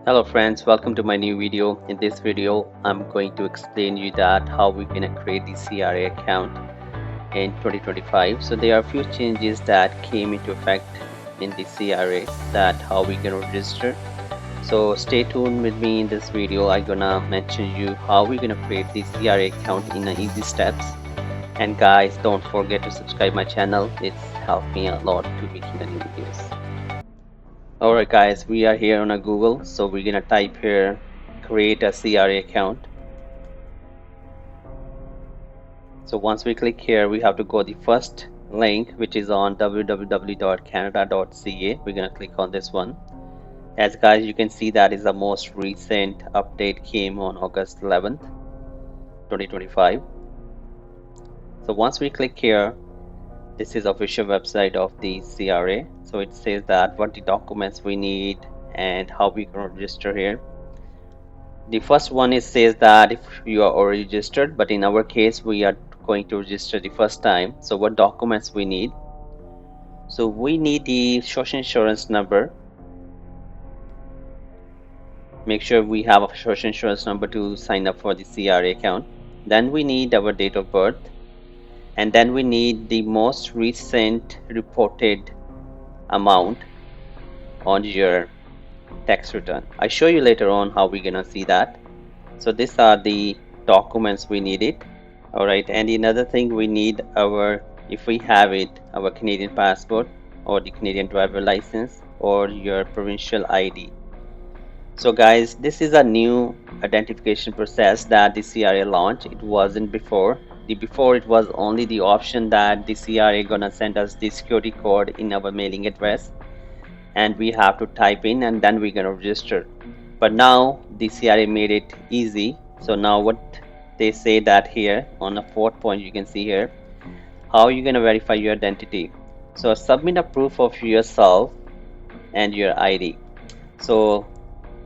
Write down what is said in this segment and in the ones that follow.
Hello friends, welcome to my new video. In this video I'm going to explain you that how we can create the CRA account in 2025. So there are a few changes that came into effect in the CRA, that how we can register. So stay tuned with me in this video. I'm gonna mention you how we're gonna create the CRA account in easy steps. And guys, don't forget to subscribe my channel. It's helped me a lot to making the new videos. Alright guys, we are here on a Google, so we're gonna type here create a CRA account. So once we click here, we have to go the first link, which is on www.canada.ca. we're gonna click on this one. As guys, you can see that is the most recent update, came on August 11th 2025. So once we click here, this is official website of the CRA. So it says that what the documents we need and how we can register here. The first one is says that if you are already registered, but in our case we are going to register the first time. So what documents we need? So we need the social insurance number. Make sure we have a social insurance number to sign up for the CRA account. Then we need our date of birth, and then we need the most recent reported amount on your tax return. I show you later on how we're gonna see that. So these are the documents we needed. All right, and another thing we need our, if we have it, our Canadian passport or the Canadian driver license or your provincial ID. So guys, this is a new identification process that the CRA launched. It wasn't before. Before it was only the option that the CRA gonna send us the security code in our mailing address, and we have to type in and then we're gonna register. But now the CRA made it easy. So now what they say that here on the fourth point, you can see here how you're gonna verify your identity. So submit a proof of yourself and your ID. So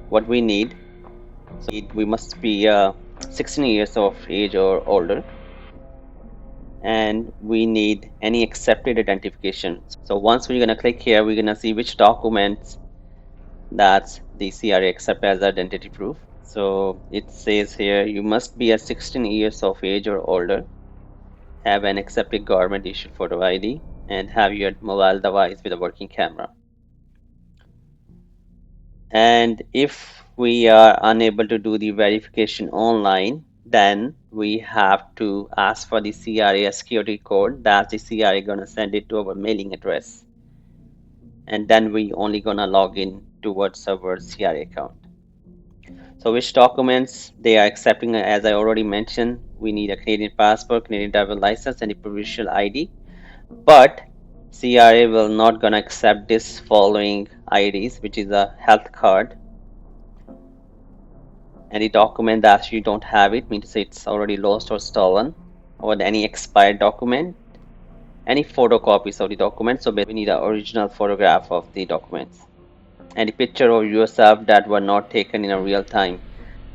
what we need, so we must be 16 years of age or older, and we need any accepted identification. So once we're gonna click here, we're gonna see which documents that's the CRA accept as identity proof. So it says here you must be 16 years of age or older, have an accepted government issued photo ID, and have your mobile device with a working camera. And if we are unable to do the verification online, then we have to ask for the CRA security code that the CRA gonna send it to our mailing address, and then we only gonna log in towards our CRA account. So which documents they are accepting? As I already mentioned, we need a Canadian passport, Canadian driver license, and a provincial ID. But CRA will not gonna accept this following IDs, which is a health card. Any document that you don't have it, means it's already lost or stolen, or any expired document, any photocopies of the document. So we need an original photograph of the documents, and a picture of yourself that were not taken in a real time.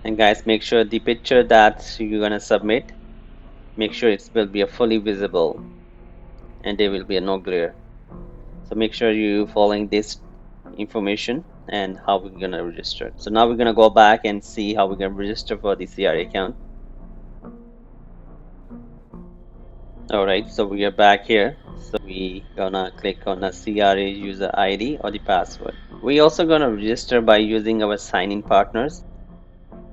And guys, make sure the picture that you're gonna submit, make sure it will be a fully visible and there will be a no glare. So make sure you following this information and how we're gonna register. So now we're gonna go back and see how we're gonna register for the CRA account. Alright, so we are back here. So we gonna click on the CRA user ID or the password. We also gonna register by using our sign-in partners.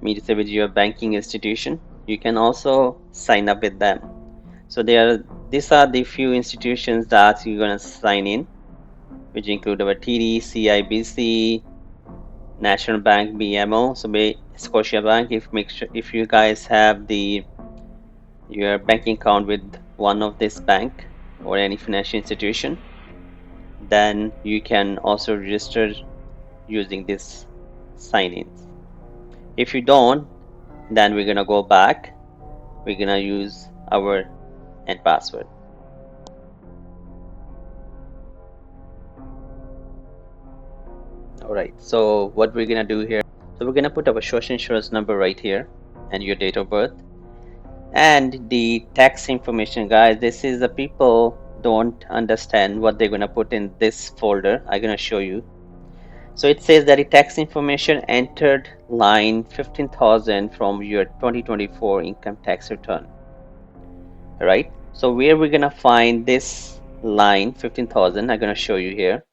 Mean to say with your banking institution, you can also sign up with them. So these are the few institutions that you're gonna sign in, which include our TD, CIBC, National Bank, BMO, so Scotia Bank. If you guys have your banking account with one of this bank or any financial institution, then you can also register using this sign-ins. If you don't, then we're gonna go back. We're gonna use our and password. Alright, so what we're gonna do here, so we're gonna put our social insurance number right here and your date of birth and the tax information. Guys, this is the people don't understand what they're gonna put in this folder. I'm gonna show you. So it says that the tax information entered line 15,000 from your 2024 income tax return, right? So where we're gonna find this line 15,000, I'm gonna show you here.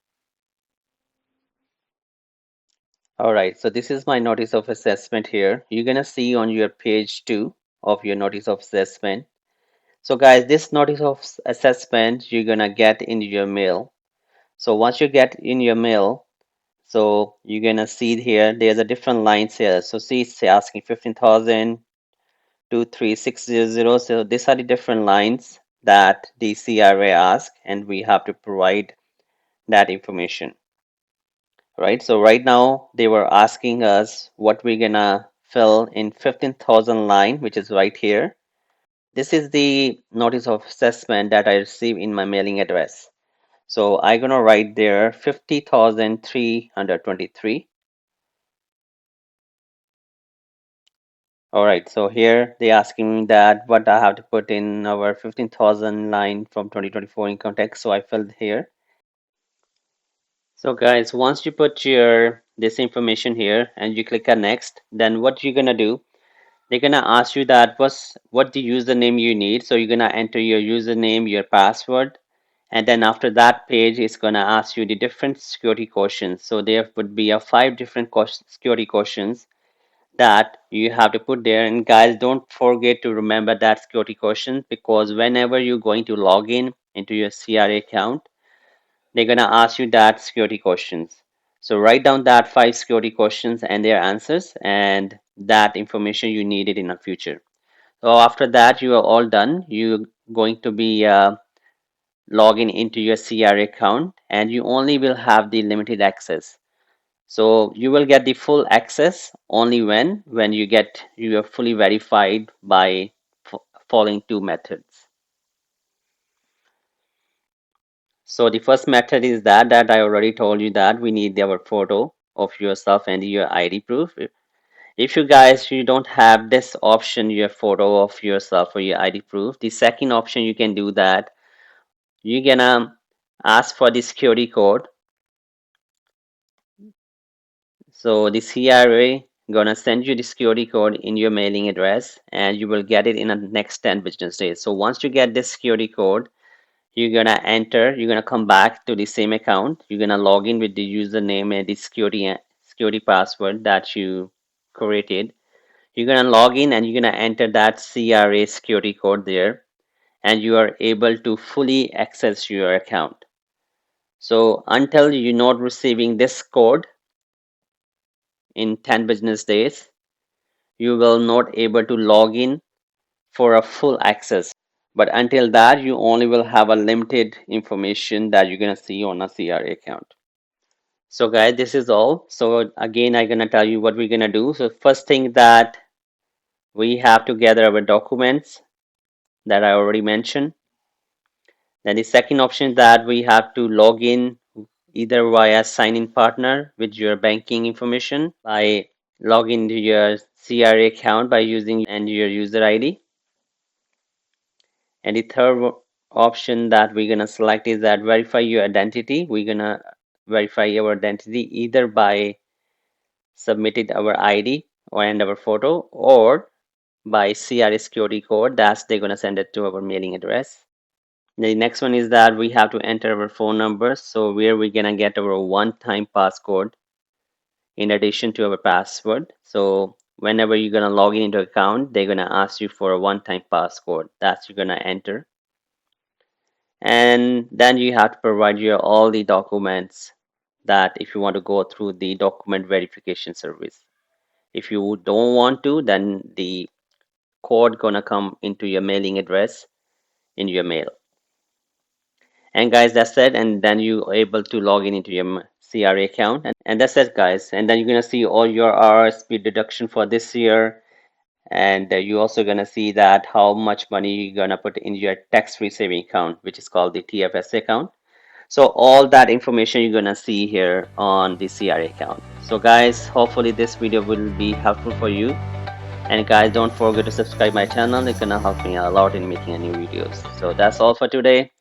All right, so this is my notice of assessment here. You're gonna see on your page 2 of your notice of assessment. So guys, this notice of assessment you're gonna get in your mail. So once you get in your mail, so you're gonna see here there's a different lines here. So see it's asking 15,000, 23600. So these are the different lines that the CRA ask, and we have to provide that information. Right, so right now they were asking us what we're gonna fill in 15,000 line, which is right here. This is the notice of assessment that I received in my mailing address. So I'm gonna write there 50,323. All right, so here they asking me that what I have to put in our 15,000 line from 2024 income tax. So I filled here. So guys, once you put your this information here and you click on next, then what you're gonna do, they're gonna ask you that what the username you need. So you're gonna enter your username, your password, and then after that page it's gonna ask you the different security questions. So there would be a 5 different security questions that you have to put there. And guys, don't forget to remember that security question, because whenever you're going to log in into your CRA account, they're gonna ask you that security questions. So write down that 5 security questions and their answers, and that information you needed in the future. So after that, you are all done. You're going to be logging into your CRA account, and you only will have the limited access. So you will get the full access only when you are fully verified by following 2 methods. So the first method is that I already told you, that we need our photo of yourself and your ID proof. If you don't have this option, your photo of yourself or your ID proof, the second option you can do that, you're gonna ask for the security code. So the CRA gonna send you the security code in your mailing address, and you will get it in the next 10 business days. So once you get this security code, you're gonna come back to the same account. You're gonna log in with the username and the security password that you created. You're gonna log in and you're gonna enter that CRA security code there, and you are able to fully access your account. So until you're not receiving this code in 10 business days, you will not able to log in for a full access. But until that, you only will have a limited information that you're gonna see on a CRA account. So guys, this is all. So again, I'm gonna tell you what we're gonna do. So first thing that we have to gather our documents that I already mentioned. Then the second option is that we have to log in either via sign-in partner with your banking information by logging to your CRA account by using and your user ID. And the third option that we're gonna select is that verify your identity. We're gonna verify our identity either by submitting our ID and our photo, or by CRA security code that they're gonna send it to our mailing address. The next one is that we have to enter our phone number. So where we're gonna get our one-time passcode in addition to our password. So whenever you're gonna log in into account, they're gonna ask you for a one-time passcode that you're gonna enter. And then you have to provide your all the documents that if you want to go through the document verification service. If you don't want to, then the code gonna come into your mailing address in your mail. And guys, that's it. And then you are able to log in into your CRA account, and that's it, guys. And then you're gonna see all your RSP deduction for this year, and you also gonna see that how much money you're gonna put in your tax-free saving account, which is called the TFSA account. So all that information you're gonna see here on the CRA account. So guys, hopefully this video will be helpful for you. And guys, don't forget to subscribe my channel. It's gonna help me a lot in making new videos. So that's all for today.